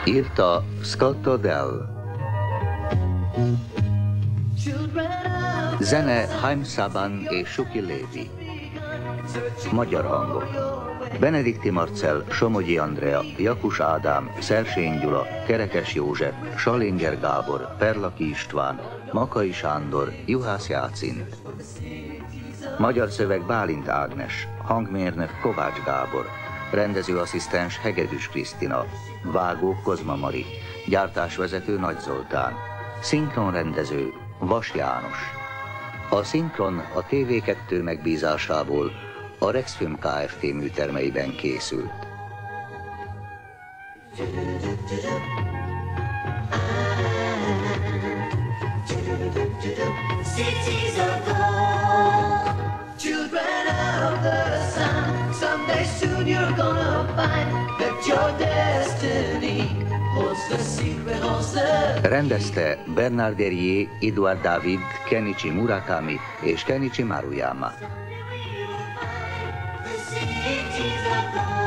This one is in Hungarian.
Írta Scott Odell. Zene Haim Saban és Shuki Levy. Magyar hangok: Benedikti Marcell, Somogyi Andrea, Jakus Ádám, Szersény Gyula, Kerekes József, Salinger Gábor, Perlaki István, Makai Sándor, Juhász Jácint. Magyar szöveg Bálint Ágnes, hangmérnök Kovács Gábor, rendezőasszisztens Hegedűs Krisztina, vágó Kozma Mari, gyártásvezető Nagy Zoltán, szinkronrendező Vas János. A szinkron a TV2 megbízásából a Rexfilm Kft. Műtermeiben készült. Cities of gold, children of the sun. Someday soon you're gonna find that your destiny holds the secret, holds the... Rendezte Bernard Derrier, Eduard David, Kenichi Murakami és Kenichi Maruyama. cities of gold.